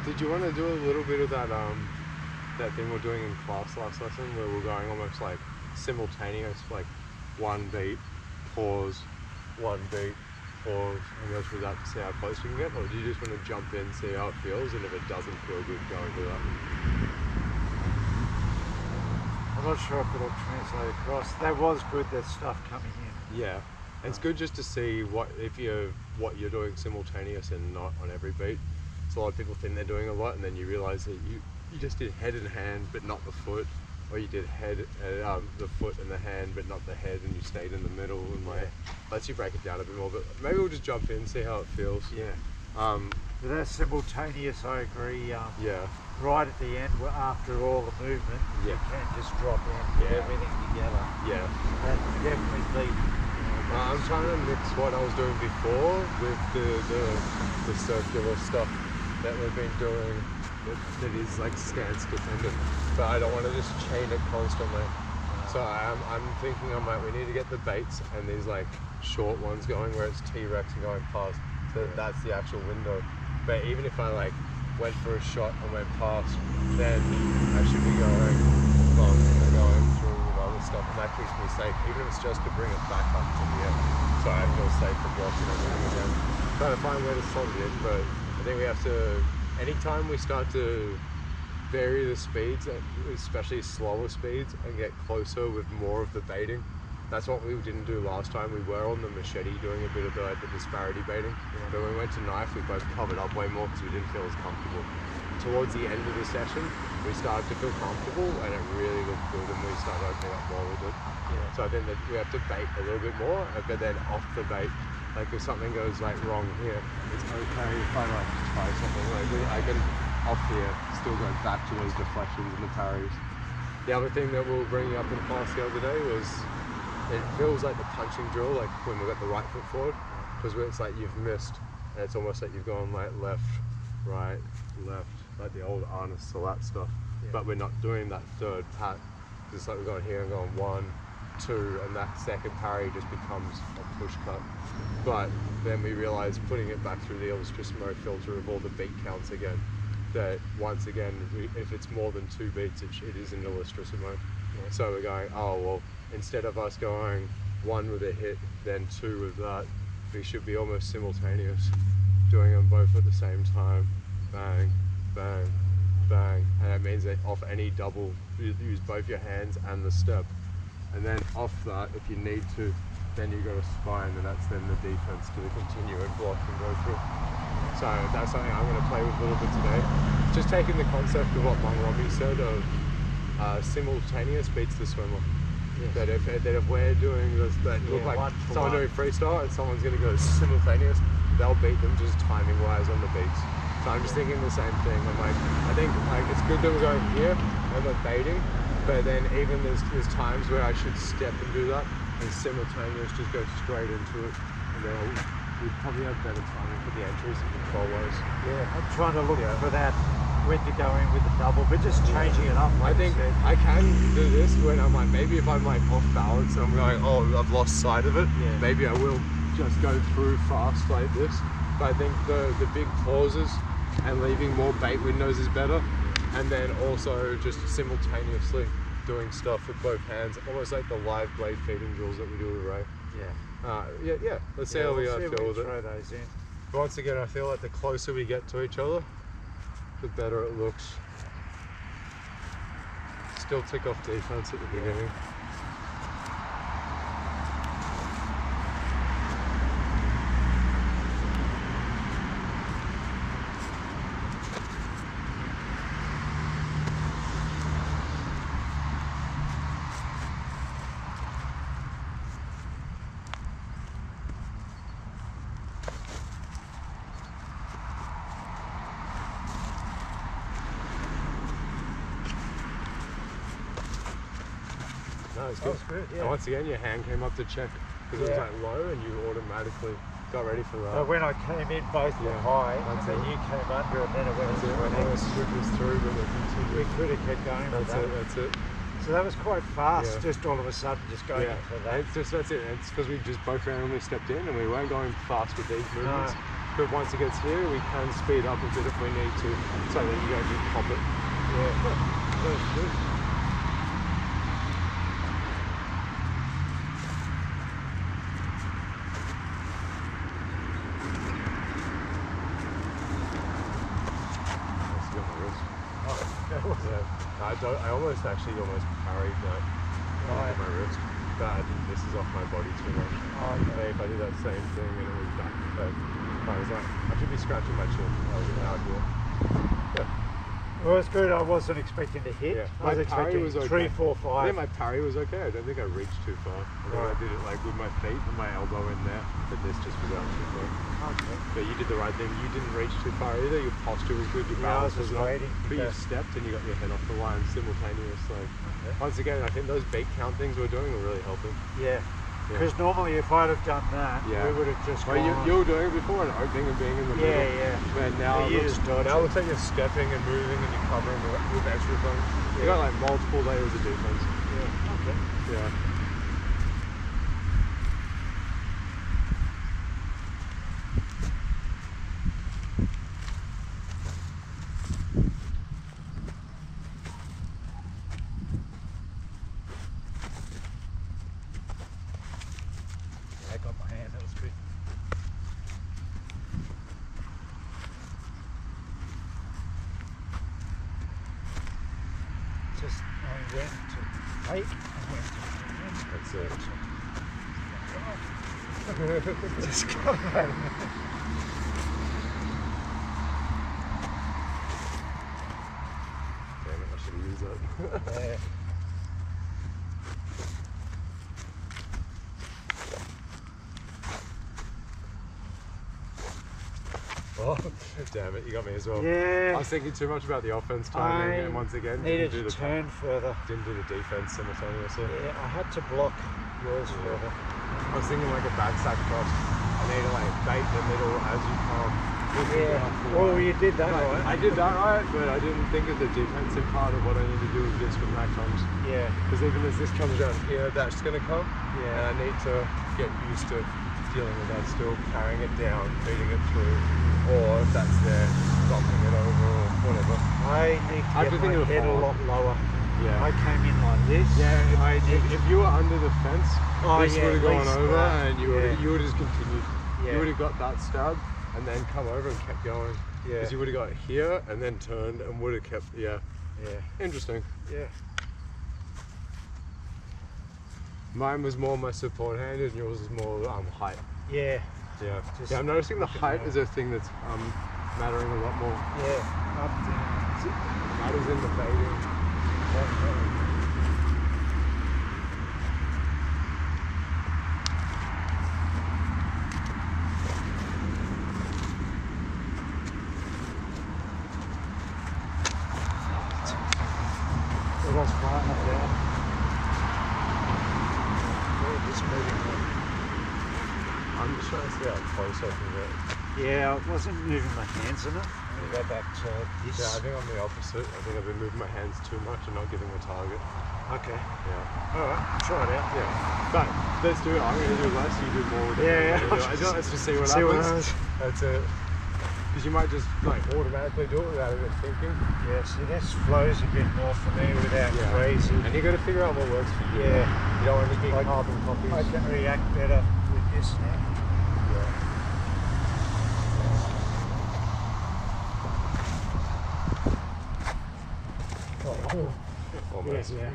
Did you want to do a little bit of that thing we're doing in class last lesson, where we're going almost like simultaneous, like one beat, pause, one beat, pause, and go through that to see how close we can get? Or do you just want to jump in, see how it feels, and if it doesn't feel good, go and do that? I'm not sure if it'll translate across. That was good, that stuff coming in. Yeah. It's good just to see what you're doing simultaneous and not on every beat. So a lot of people think they're doing a lot, and then you realise that you just did head and hand but not the foot, or you did head the foot and the hand but not the head, and you stayed in the middle, and lets you break it down a bit more. But maybe we'll just jump in, see how it feels. Yeah. But that's simultaneous, I agree. Yeah. Right at the end, after all the movement, you can just drop in, put everything together. Yeah. That definitely beat. I'm trying to mix what I was doing before with the circular stuff that we've been doing that is like stance dependent, but I don't want to just chain it constantly. So I'm thinking we need to get the baits and these like short ones going where it's T-Rex and going past, so that's the actual window. But even if I like went for a shot and went past, then I should be going long and going through other stuff, and that keeps me safe, even if it's just to bring it back up to the end, so I feel safe for blocking everything again. Trying to find where to slot it in, but I think we have to, anytime we start to vary the speeds, especially slower speeds, and get closer with more of the baiting. That's what we didn't do last time. We were on the machete doing a bit of the disparity baiting, but when we went to knife, we both covered up way more because we didn't feel as comfortable. Towards the end of the session, we started to feel comfortable, and it really looked good, and we started opening up more with it. Yeah. So I think that we have to bait a little bit more, but then off the bait, like if something goes like wrong here, it's okay if I like try something like I can off here still go back to those deflections and the parries. The other thing that we were bringing up in class the other day was it feels like the punching drill, like when we got the right foot forward, because it's like you've missed, and it's almost like you've gone like left, right, left, like the old Arnis Salat stuff. But we're not doing that third pat. It's like we're going here and going 1, 2, and that second parry just becomes a push cut. But then we realized putting it back through the Illustrissimo filter of all the beat counts again, that once again, if it's more than 2 beats, it is an Illustrissimo. So we're going, oh well, instead of us going 1 with a hit, then 2 with that, we should be almost simultaneous, doing them both at the same time. Bang, bang, bang. And that means that off any double, you use both your hands and the step. And then off that, if you need to, then you go to spine, and that's then the defense to continue and block and go through. So that's something I'm going to play with a little bit today. Just taking the concept of what Bung Robbie said of simultaneous beats the swimmer. Yes. That if we're doing this, that look like someone doing freestyle and someone's going to go simultaneous, they'll beat them just timing wise on the beats. So I'm just thinking the same thing. I think it's good that we're going here and we're baiting, but then even there's times where I should step and do that, and simultaneous just go straight into it, and then we'd probably have better timing for the entries and control wise. Yeah, I'm trying to look for that, when to go in with the double, but just changing it up. Like I think I can do this when I'm like, maybe if I'm like off balance and I'm going, oh, I've lost sight of it, maybe I will just go through fast like this. But I think the big pauses and leaving more bait windows is better, and then also just simultaneously doing stuff with both hands, almost like the live blade feeding drills that we do with Ray. Let's see how we feel with it. Throw those in. Once again, I feel like the closer we get to each other, the better it looks. Still tick off defense at the beginning. No, it's good. Good, And once again, your hand came up to check because it was like low, and you automatically got ready for that. When I came in, both were high, and then you came under, and then it went into an X. Through, but we could have kept going. That's it. So that was quite fast, just all of a sudden, just going into that. That's it. It's because we just both randomly stepped in, and we weren't going fast with these movements. but once it gets here, we can speed up a bit if we need to, so that you don't just pop it. Yeah. That's good. That's got my wrist. Oh, that was Yeah. I almost parried that right. my wrist, but I think this is off my body too much. Oh, Hey, if I did that same thing and it was back, but I was like, I should be scratching my chin. I was out here. Well, it's good. I wasn't expecting to hit. Yeah. I was My parry expecting was okay. 3, 4, 5. Yeah, my parry was okay. I don't think I reached too far. I think I did it like with my feet and my elbow in there, but this just was out too far. Okay. But you did the right thing. You didn't reach too far either. Your posture was good. Your Yeah, I was balance was just up. waiting But you because- stepped and you got your head off the line simultaneous. Like once again, I think those beat count things we're doing are really helping. Yeah. Yeah. Because normally if I'd have done that, Yeah. we would have just Well, gone. you were doing it before and opening and being in the middle. Yeah. But now But it you looks, just dodge now it it. looks like you're stepping and moving and you're covering with extra things. You got like multiple layers of defense. Yeah. Okay. Yeah. I got my hand. That was good. Just I went to eight. I went to That's it. just got that. Damn it, I should have used that. Yeah. Oh, damn it, you got me as well. Yeah. I was thinking too much about the offense timing, and once again, needed didn't do to the turn further. didn't do the defense simultaneously. Yeah, I had to block yours further. I was thinking like a backsack cross. I need to like bait the middle as you come. Yeah. Well, you did that right. I did that right, but I didn't think of the defensive part of what I need to do with this when that comes. Yeah. Because even as this comes down here, that's going to come. Yeah. And I need to get used to dealing with that still, carrying it down, feeding it through, or if that's there, stomping it over or whatever. I need I to have to get think my of the head a forward. lot lower. Yeah. I came in like this. Yeah, if you were under the fence, Oh, this yeah, would have at gone least over that. and you would have just continued. Yeah. You would have got that stab and then come over and kept going. Yeah. Because you would have got here and then turned and would have kept, yeah. Yeah. Interesting. Yeah. Mine was more my support hand and yours is more height. Yeah. Yeah. Just Yeah, I'm noticing the looking height at is a thing that's mattering a lot more. Yeah. Up down. Matters in the baiting. Well, that's far enough down. Yeah, just moving on. I'm just trying to see how close I can get. Yeah, I wasn't moving my hands enough. I'll go back to this. Yeah, I think I'm the opposite. I think I've been moving my hands too much and not giving the target. Okay. Yeah. Alright, try it out. Yeah. But let's do it. I'm going to do less, you do more. Yeah. Let's just see what See what happens. happens. That's it. Because you might just like automatically do it without even thinking. Yeah, see this flows a bit more for me without Yeah. crazy. And you got to figure out what works for you. Yeah. You don't want to get Like, carbon copies. I can react better with this now. Yeah. Oh. Almost. Yeah.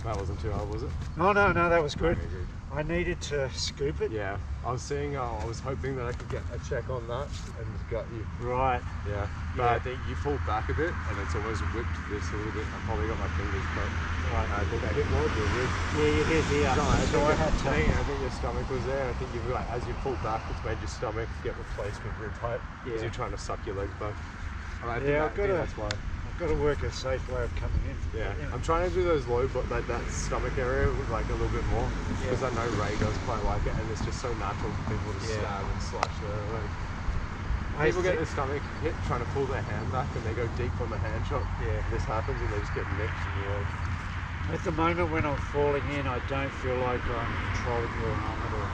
That wasn't too hard, was it? Oh no, that was good. Okay, good. I needed to scoop it. Yeah. I was seeing. I was hoping that I could get a check on that and got you. Right. Yeah. But Yeah. I think you pulled back a bit and it's almost whipped this a little bit. I probably got my fingers cut. Right. I think I hit more of the rib. Yeah, you did here. No, I So I had to. think your stomach was there. I think you like as you pulled back, it's made your stomach get replaced with rib height because Yeah. you're trying to suck your legs back. And I Yeah, think that's why. I've got to work a safe way of coming in. Yeah, I'm trying to do those low, but like that stomach area with like a little bit more because I know Ray does quite like it, and it's just so natural for people to Yeah. stab and slash there. Like, I people get thi- their stomach hit trying to pull their hand back, and they go deep on the hand shot. Yeah. This happens, and they just get nicked, and you're like, At the moment when I'm falling in, I don't feel like I'm controlling your arm at all.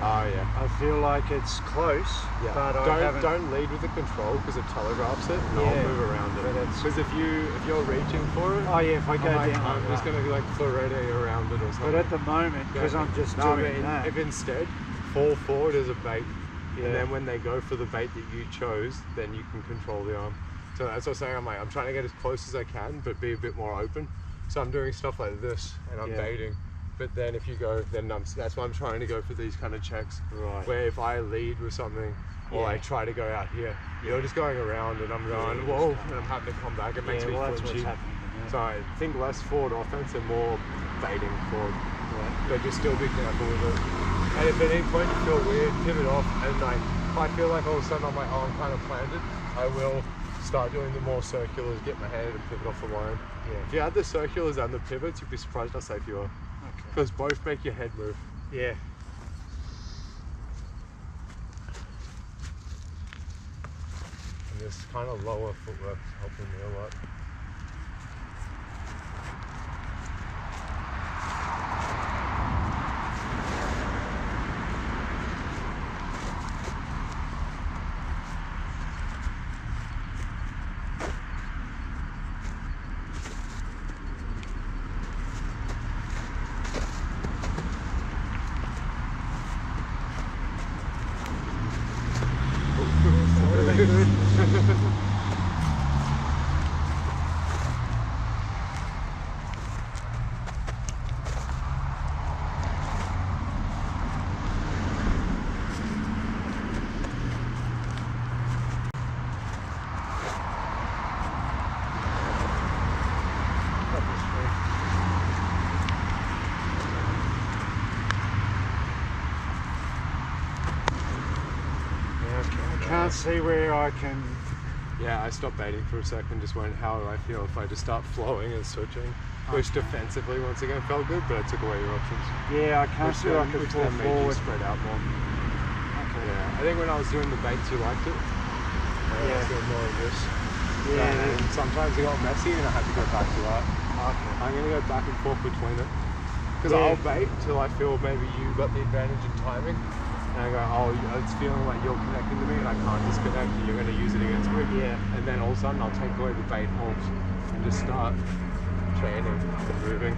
Oh yeah. I feel like it's close, Yeah. but I haven't. Don't lead with the control because it telegraphs it, and Yeah, I'll move around but it. it's- Because if you're reaching for it, Oh yeah, if I go down, I'm like just that. gonna be like Florete around it or something. But at the moment, because I'm just doing that. If instead fall forward as a bait, Yeah. and then when they go for the bait that you chose, then you can control the arm. So that's what I'm saying. I'm trying to get as close as I can, but be a bit more open. So I'm doing stuff like this, and I'm Yeah. baiting. But then if you go, then that's why I'm trying to go for these kind of checks. Right. Where if I lead with something, or I Yeah. try to go out here, you're just going around, and I'm going, Yeah, whoa, just and I'm having to come back. It makes me well, that's what's flinchy. happening to me. So I think less forward offense and more baiting forward. Yeah. But just still be careful with it. And if at any point you feel weird, pivot off, and like if I feel like all of a sudden I'm like, oh, I'm kind of planted, I will start doing the more circulars, get my hand and pivot off the line. Yeah. If you had the circulars and the pivots, you'd be surprised how safe you are. Okay. Because both make your head move. Yeah. And this kind of lower footwork's helping me a lot. Can't see where I can. Yeah, I stopped baiting for a second, just went, how do I feel if I just start flowing and switching? Which defensively, once again, felt good, but it took away your options. Yeah, I can't see I can Which pull then made you forward. spread out more. Okay. Yeah, I think when I was doing the baits, you liked it. I Yeah. was doing more of this. Yeah. And sometimes it got messy and I had to go back to that. Okay. I'm going to go back and forth between it. Because Yeah. I'll bait till I feel maybe you got the advantage in timing. And I go, oh, it's feeling like you're connecting to me and I can't disconnect and you're going to use it against me. Yeah. And then all of a sudden I'll take away the bait hooks and just start chaining and moving.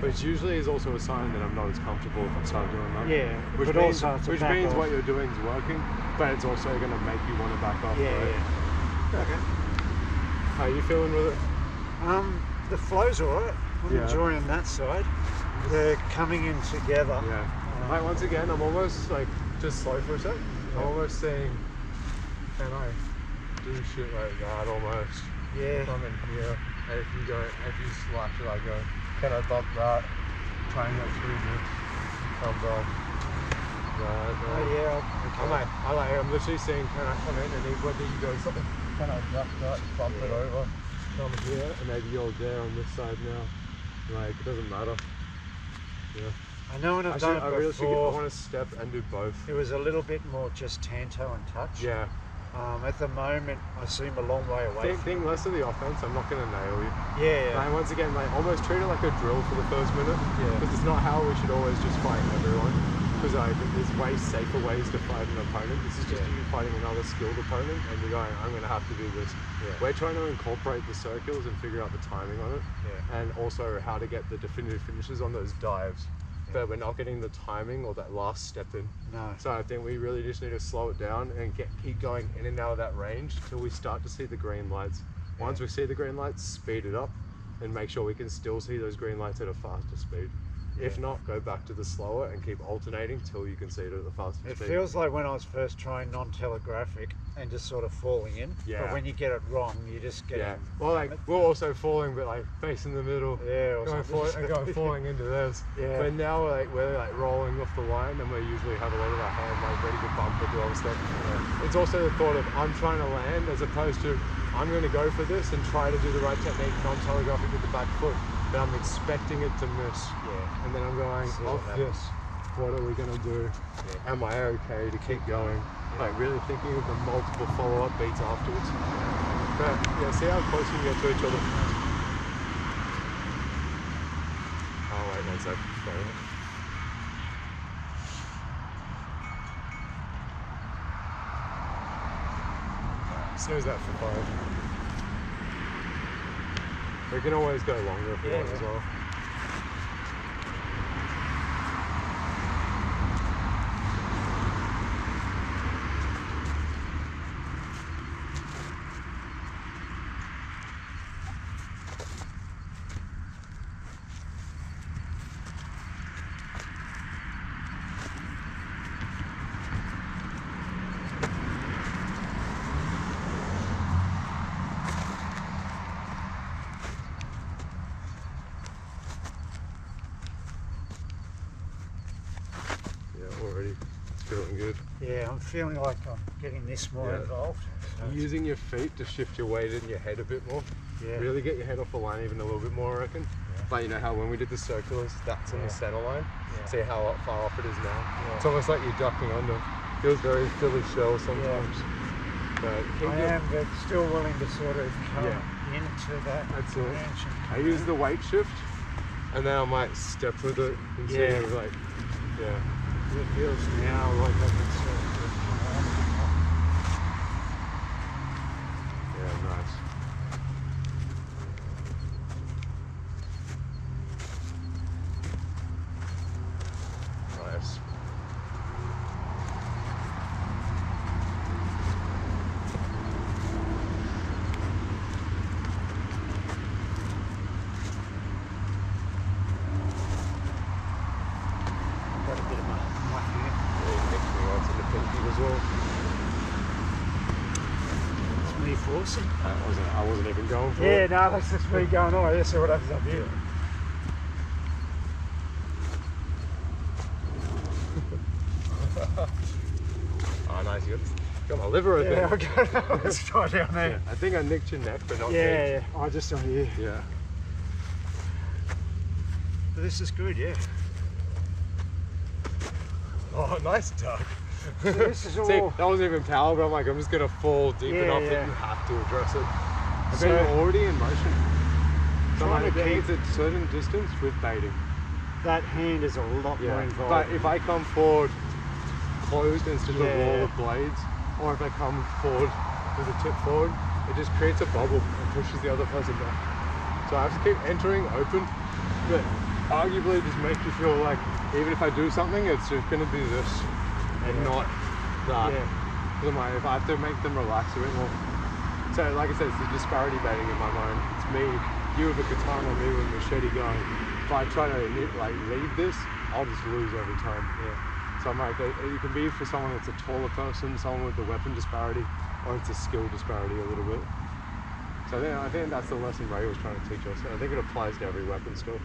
Which usually is also a sign that I'm not as comfortable if I start doing that. Yeah. Which but means, also it's a which back means off. what you're doing is working, but it's also going to make you want to back off. Yeah. Right? Yeah. Okay. How are you feeling with it? The flow's alright. I'm Yeah. enjoying that side. They're coming in together. Yeah. Like once again, I'm almost like just slow for a sec. I'm almost saying, can I do shit like that almost? Yeah. Come in here, and if you slash it, I go, can I bump that? Try and go through this. Come back. Oh yeah. I'm literally saying, can I come in and then whether you go something, can I duck that, bump it over, come here, and maybe you're there on this side now. Like, it doesn't matter. Yeah. I know when I've done I it really before, want to step and do both. it was a little bit more just tanto and touch. Yeah. At the moment, I seem a long way away. Think less of the offense. I'm not going to nail you. Yeah. Like, once again, like almost treat it like a drill for the first minute. Yeah. Because it's not how we should always just fight everyone. Because there's way safer ways to fight an opponent. This is just Yeah. you fighting another skilled opponent, and you're going, I'm going to have to do this. Yeah. We're trying to incorporate the circles and figure out the timing on it, Yeah. and also how to get the definitive finishes on those dives. But we're not getting the timing or that last step in. No. So I think we really just need to slow it down and keep going in and out of that range till we start to see the green lights. Once we see the green lights, speed it up and make sure we can still see those green lights at a faster speed. If not, go back to the slower and keep alternating till you can see it at the faster It speed. feels like when I was first trying non-telegraphic and just sort of falling in. Yeah. But when you get it wrong, you just get Yeah. Well, like we're also falling, but like facing the middle. Yeah, or Going something. falling into this. Yeah. But now we're like rolling off the line, and we usually have a lot of our hand like ready to bump or do other stuff. Yeah. It's also the thought of I'm trying to land as opposed to I'm going to go for this and try to do the right technique non-telegraphic with the back foot, but I'm expecting it to miss. Yeah. And then I'm going See what off happens. this. What are we going to do? Yeah. Am I okay to keep going? Like really thinking of the multiple follow-up beats afterwards. But yeah, see how close you can get to each other. Oh wait, 1 sec. Sorry. snooze that for 5. We can always go longer if we want as well. Already it's feeling good. Yeah, I'm feeling like I'm getting this more involved. So Using your feet to shift your weight in your head a bit more. Yeah. Really get your head off the line even a little bit more, I reckon. Yeah. Like, you know how when we did the circulars, that's in the center line. Yeah. See how far off it is now. Yeah. It's almost like you're ducking under. Feels very Philly shell sometimes. But keep I am, but still willing to sort of come into that That's it. dimension. I use the weight shift, and then I might step with it instead of like, It feels now like I can sort of come on. yeah, nice. Nice. Got a bit of my hand. Next me once in the pinky as well. It's me forcing. I wasn't even going for Yeah, it. no, that's just me going, oh, let's see what happens up here. Oh, nice. You got my liver, I Yeah, think. okay. Let's try down there. Yeah, I think I nicked your neck, but not Yeah, I just on here. Yeah. But this is good, yeah. Oh, nice duck. So this is all. See, that wasn't even power, but I'm like, I'm just gonna fall deep enough that you have to address it. I bet you're already in motion. So Trying like, to it keep needs a certain distance with baiting. that hand is a lot more involved. But if I come forward closed instead of wall of blades, or if I come forward with a tip forward, it just creates a bubble and pushes the other person back. So I have to keep entering open, but arguably just make you feel like even if I do something, it's just going to be this and not that. Because I'm like, if I have to make them relax a bit more. So like I said, it's the disparity baiting in my mind. It's me, you with a katana, me with a machete gun. If I try to like lead this, I'll just lose every time. So I'm like, it can be for someone that's a taller person, someone with the weapon disparity, or it's a skill disparity a little bit. So I think that's the lesson Ray was trying to teach us. And I think it applies to every weapon still.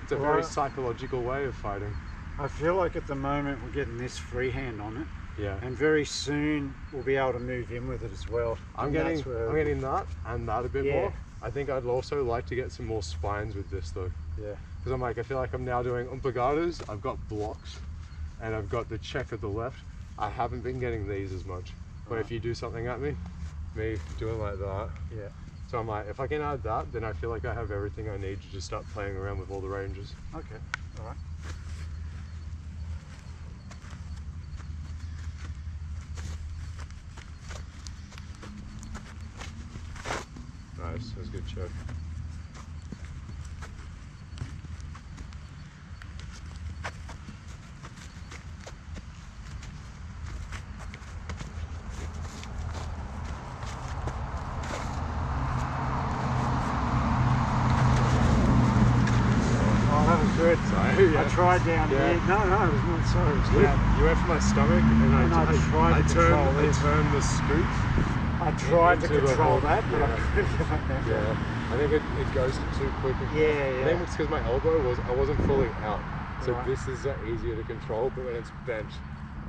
It's a very psychological way of fighting. I feel like at the moment we're getting this freehand on it. Yeah. And very soon we'll be able to move in with it as well. I'm getting that and that a bit more. I think I'd also like to get some more spines with this though. Yeah. Because I'm like, I feel like I'm now doing umpagadas, I've got blocks, and I've got the check at the left. I haven't been getting these as much. But if you do something at me doing like that. Yeah. So I'm like, if I can add that, then I feel like I have everything I need to just start playing around with all the ranges. Okay, all right. Nice, that was a good check. Good. Sorry, I tried down here. No, it was not sorry. It was down. You went for my stomach, and I turned the scoop. I tried to into the control whole- that, but I couldn't get that down. Yeah, I think it goes too quick. Yeah. I think it's because my elbow I wasn't fully out, so Right. this is easier to control. But when it's bent,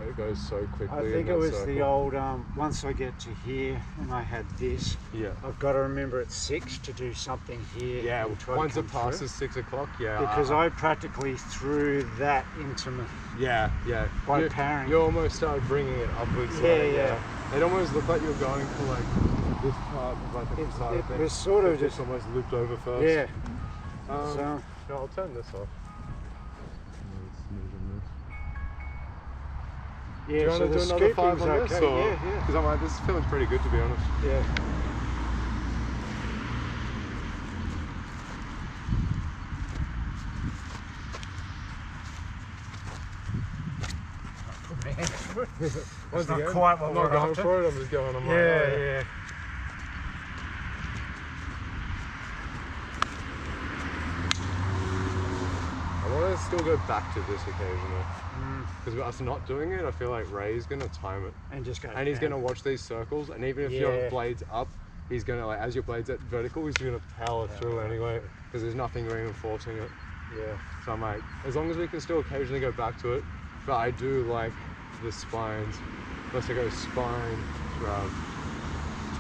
it goes so quickly. I think it was the old, once I get to here and I had this, Yeah. I've got to remember at 6 to do something here. Yeah, and try to once come it passes through. 6 o'clock, yeah. Because I practically threw that into me. Yeah. By parrying. You almost started bringing it upwards. Yeah. It almost looked like you were going for like this part of like the facade thing. It was sort of just almost looped over first. Yeah. So no, I'll turn this off. Do you want so to the do another 5 on scooping's this? okay. Or? Yeah. Because I'm like, this feels pretty good to be honest. Yeah. Once not again, quite what I'm we're not going after. for it, I'm just going on my Yeah. I want to still go back to this occasionally. Because with us not doing it, I feel like Ray's going to time it. And just go. And he's going to watch these circles, and even if your Yeah. blade's up, he's going to, like, as your blade's at vertical, he's going to power through anyway, because there's nothing reinforcing it. Yeah. So I'm like, as long as we can still occasionally go back to it, but I do like the spines. Unless I go spine, grab,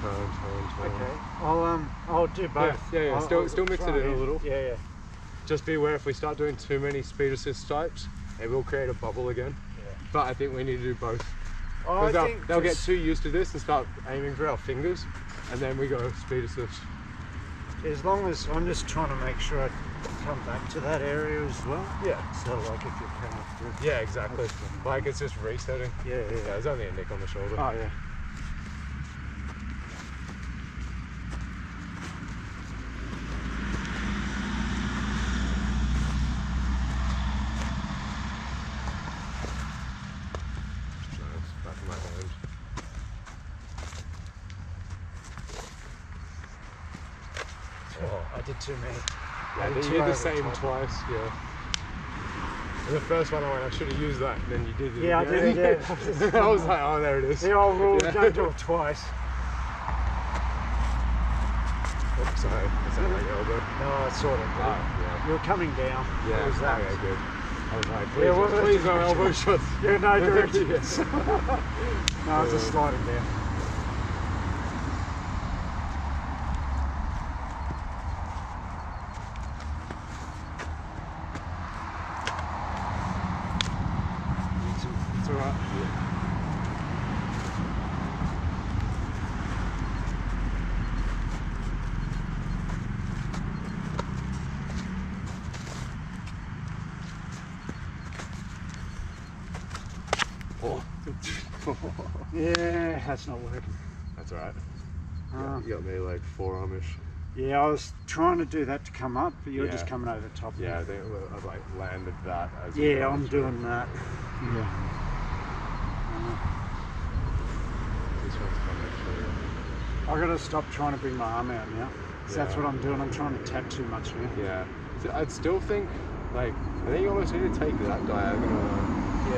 turn. Okay. I'll do both. Yeah. I'll Still mix it try in a little. Yeah. Just beware if we start doing too many speed assist types, it will create a bubble again. Yeah. But I think we need to do both. I Because think they'll get just- too used to this and start aiming for our fingers, and then we go speed assist. As long as I'm just trying to make sure I come back to that area as well. Yeah. So like if you're coming through. Yeah, exactly. Like it's just resetting. Yeah. Yeah, there's only a nick on the shoulder. Oh yeah. Nice, back of my hand. I did too many. Yeah, I did you two did over the same top. twice, yeah. And the first one I went, I should have used that, and then you did it Yeah, I again. did it, I was like, oh, there it is. The old rule, Yeah. don't do it twice. Oops, sorry, is that my elbow? No, it's sort of. Yeah. You're coming down. Yeah, It was that. okay, good. I was like, please, Yeah, well, please no elbow shots. You're no direction. Yes. No, it's just sliding down. It's alright. Oh. Yeah, that's not working. That's alright. Um, You got me like forearmish. Yeah, I was trying to do that to come up, but you're Yeah. just coming over the top. of Yeah, I it. think I've like landed that as you Yeah, go I'm through. doing that. Yeah. This one's fun actually. I gotta stop trying to bring my arm out now. So that's Yeah. what I'm doing. I'm trying to tap too much now. Yeah. So I'd still think, like, I think you almost need to take that diagonal line.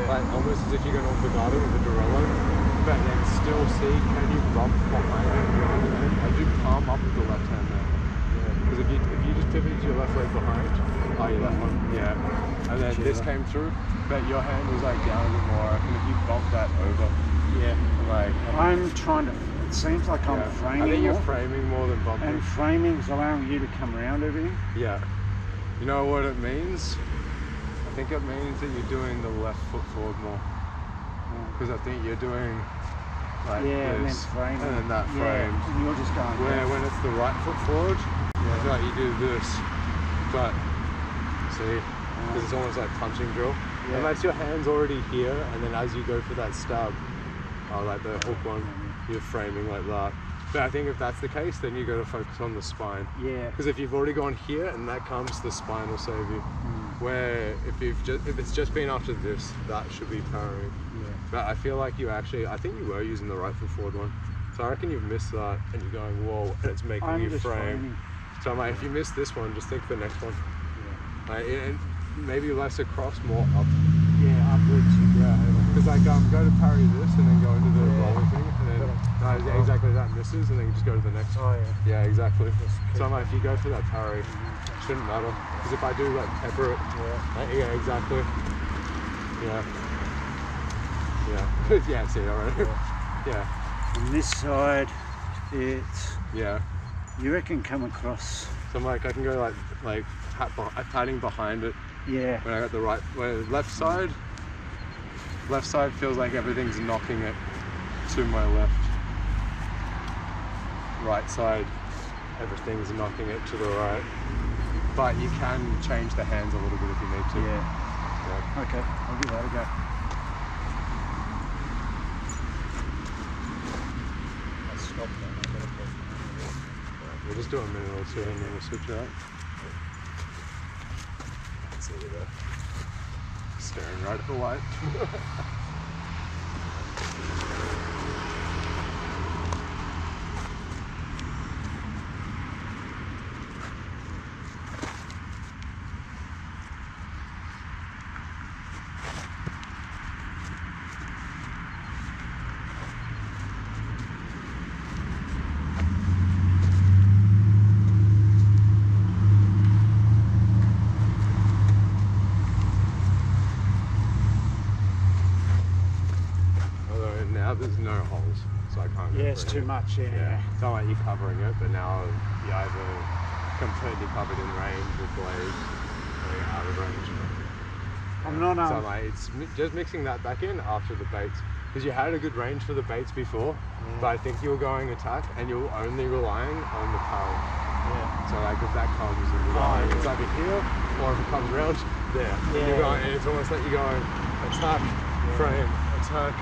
Like, almost as if you're going on Vigado with a Dorello, but then still see, can you bump behind it with your other hand? I do palm up with the left hand now. Because if you just pivoted your left leg behind, your left one, and then this came through, but your hand was like down a bit more, and if you bump that over, Yeah. like, I'm trying to. It seems like I'm yeah. framing I think you're more, framing more than bumping. and framing's allowing you to come around everything. Yeah. You know what it means? I think it means that you're doing the left foot forward more. Because I think you're doing like Yeah, and then this, framing. and then that Yeah, frames. and you're just going. Where down. when it's the right foot forward, I feel like you do this. But see, because it's almost like punching drill. Yeah. Unless your hand's already here, and then as you go for that stab, like the hook one, you're framing like that. But I think if that's the case, then you got to focus on the spine. Yeah. Because if you've already gone here and that comes, the spine will save you. Where if it's just been after this, that should be powering. Yeah. But I feel like I think you were using the right foot forward one. So I reckon you've missed that and you're going, whoa, and it's making I'm you just frame. framing. So I'm like, if you miss this one, just think the next one. Yeah. Like, and maybe less across, more up. Yeah, upwards. Because like go to parry this and then go into the Yeah. rolling thing, and then yeah, exactly that misses, and then you just go to the next. Oh yeah. Yeah, exactly. Just So I'm keep like, if you go for that parry, it shouldn't matter. Because if I do like pepper it, Yeah. yeah, exactly. Yeah. Yeah. Yeah, see, alright. Yeah. On this side, it's Yeah. you reckon come across. So I'm like, I can go like patting behind it Yeah. when I got the right, left side feels like everything's knocking it to my left. Right side, everything's knocking it to the right. But you can change the hands a little bit if you need to. Yeah. Yeah. Okay, I'll give that a go. We'll just do a minute or two and then we'll switch out. See you there. Staring right at the light. Now there's no holes, so I can't. Yeah, it's too much. Yeah. It's not like you're covering it, but now you're either completely covered in range with blades, or you're out of range. I'm not. So like it's just mixing that back in after the baits, because you had a good range for the baits before, but I think you were going attack and you're only relying on the current. Yeah. So like if that comes and you're going, it's either here or if it comes around there. Yeah. And you're going, and it's almost like you're going attack, frame, attack,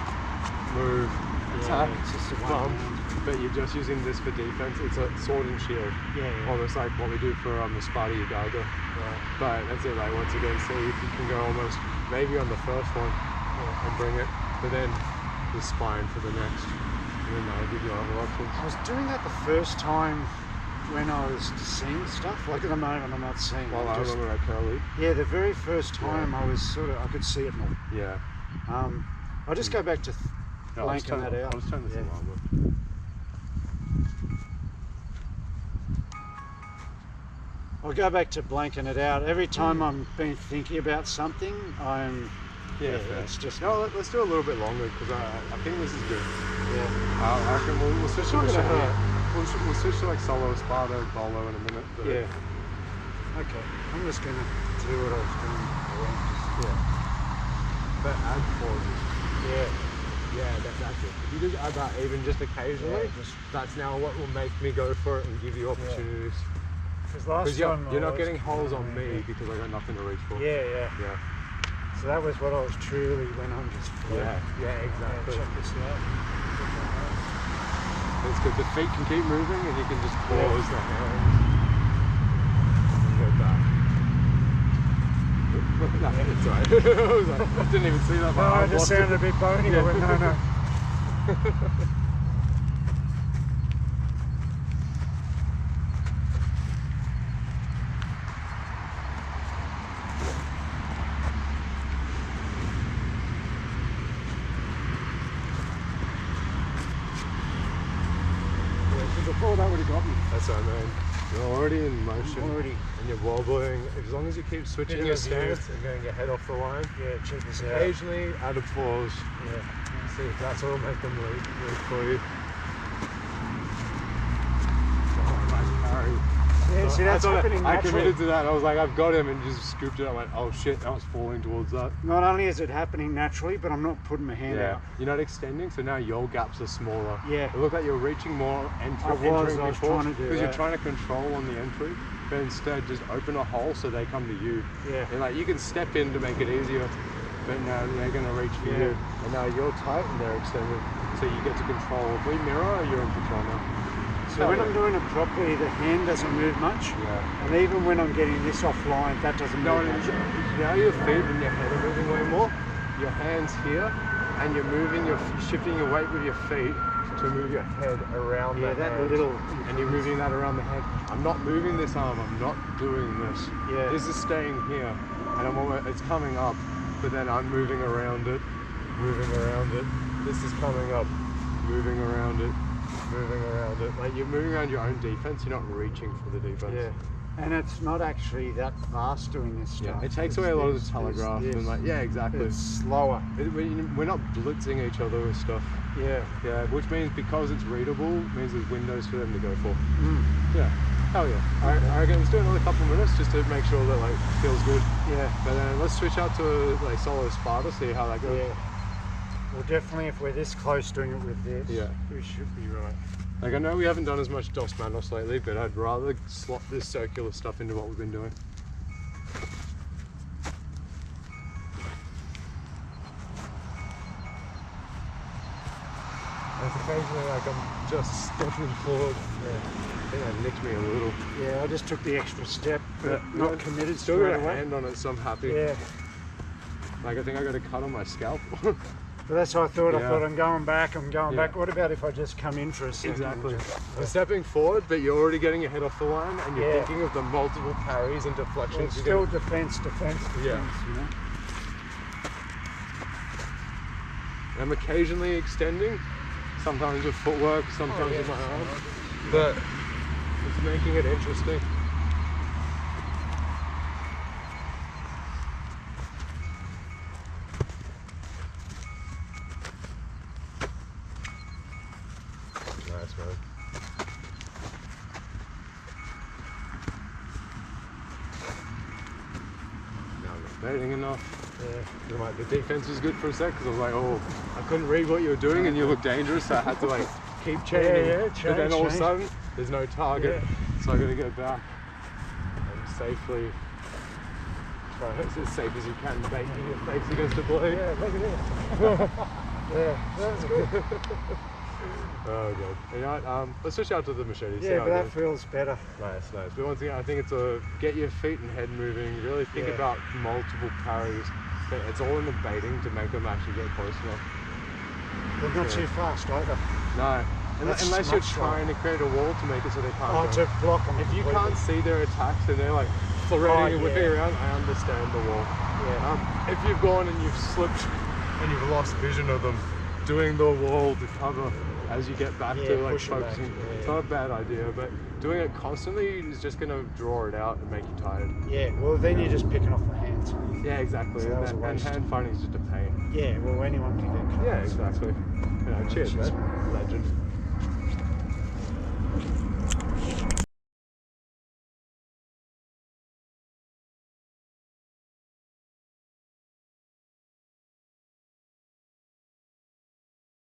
move, attack, it's just a bump, one. but you're just using this for defense. It's a sword and shield, almost like what we do for the Sparta Ugaga. Right. But that's it, like once again, see if you can go almost maybe on the first one and bring it, but then the spine for the next, and then that'll give you other options. I was doing that the first time when I was seeing stuff. Like at the moment, I'm not seeing. Well, I remember at Curly. Yeah, the very first time I was I could see it more. Yeah. I'll just go back to blanking that out. I'll just turn this alarm off. I'll go back to blanking it out. Every time I'm been thinking about something, I'm... Yeah, it's just... No, let's do a little bit longer, because I think this is good. Yeah. I reckon we'll switch to not gonna hurt. We'll switch to like solo, Sparta, Bolo in a minute. But Yeah. Okay. I'm just going to do what I was doing. Yeah. But add pauses. Yeah. Yeah, that's it. If you just add that even just occasionally, that's now what will make me go for it and give you opportunities. Because you're not getting holes on me because I got nothing to reach for. Yeah. So that was what I was truly when I'm just floating. Yeah, exactly. Check this out. It's good. The feet can keep moving and you can just pause the hands. And go back. No, it's alright. I didn't even see that. No, I just sounded a bit bony. I went, no. Before that would have got me. That's what I mean. You're already in motion. Already. And you're wobbling. As long as you keep switching your stance and getting your head off the line. Yeah, check this out. Occasionally add a pause. Yeah. See if that's what'll make them lead for you. Oh, nice parry. Yeah, see, that's happening I naturally. committed to that. I was like, I've got him, and just scooped it. I went, oh shit, now it's falling towards that. Not only is it happening naturally, but I'm not putting my hand out. You're not extending, so now your gaps are smaller. Yeah. It looked like you're reaching more I was trying to do because you're that. trying to control on the entry, but instead just open a hole so they come to you. Yeah. And like you can step in to make it easier, but now they're going to reach for you. And now you're tight and they're extended, so you get to control. If we mirror, you're in control now. So when I'm doing it properly, the hand doesn't move much. Yeah. And even when I'm getting this offline, that doesn't move much. Now your feet and your head are moving way more. Your hands here, and you're shifting your weight with your feet to move your head around the head. And you're moving that around the head. I'm not moving this arm. I'm not doing this. Yeah. This is staying here, and it's coming up, but then I'm moving around it, moving around it. This is coming up, moving around it, moving around it. Like you're moving around your own defense. You're not reaching for the defense. Yeah. And it's not actually that fast doing this stuff. Yeah, it takes away a lot of the telegraph and like, yeah, exactly. It's slower. We're not blitzing each other with stuff. Yeah. Yeah, which means because it's readable, means there's windows for them to go for. Mm. Yeah, hell yeah. I reckon let's do another couple of minutes just to make sure that like feels good. Yeah. But then let's switch out to like solo Sparta, see how that goes. Yeah. Well, definitely if we're this close doing it with this, we should be right. Like I know we haven't done as much Dos Manos lately, but I'd rather slot this circular stuff into what we've been doing. occasionally like I'm just stepping forward. I think that nicked me a little. Yeah, I just took the extra step, but not committed Still straight got a away. hand on it, so I'm happy. Yeah, Like I think I got a cut on my scalp. but that's what I thought. I Yeah. thought I'm going back. Yeah. What about if I just come in for a second? Exactly. I'm stepping forward, but you're already getting your head off the line, and you're Yeah. thinking of the multiple parries and Well, deflections. it's you're still defence, Yeah. you know? I'm occasionally extending, sometimes with footwork, sometimes with my arm, but it's making it interesting. Nice, man. Now I'm not baiting enough. Yeah. The defense was good for a sec because I was like, oh, I couldn't read what you were doing and you looked dangerous, so I had to like keep chaining. Yeah, but then all of a change. sudden, there's no target, Yeah. so I got to get back and safely try as safe as you can, baiting your face against a blade. Yeah, look at this. Yeah, that's good. Oh god. You know what, let's switch out to the machete. see Yeah, how but it that goes. feels better. Nice, nice. But once again, I think it's a get your feet and head moving. Really think Yeah. about multiple parries. But it's all in the baiting to make them actually get close enough. But not Yeah. too fast either. No, That's unless you're much trying to create a wall to make it so they can't. Oh, go. to block them. If you completely. can't see their attacks and they're like flirting and whipping yeah. around, I understand the wall. Yeah. If you've gone and you've slipped and you've lost vision of them, doing the wall to cover as you get back Yeah, to like push it back, focusing, yeah. it's not a bad idea, but doing it constantly is just going to draw it out and make you tired. Yeah, well then you're just picking off the hands. Yeah, exactly. So that was a and waste. hand fighting is just a pain. Yeah, well anyone can get close. Yeah, exactly. Yeah, Cheers, cheers. man. Legend.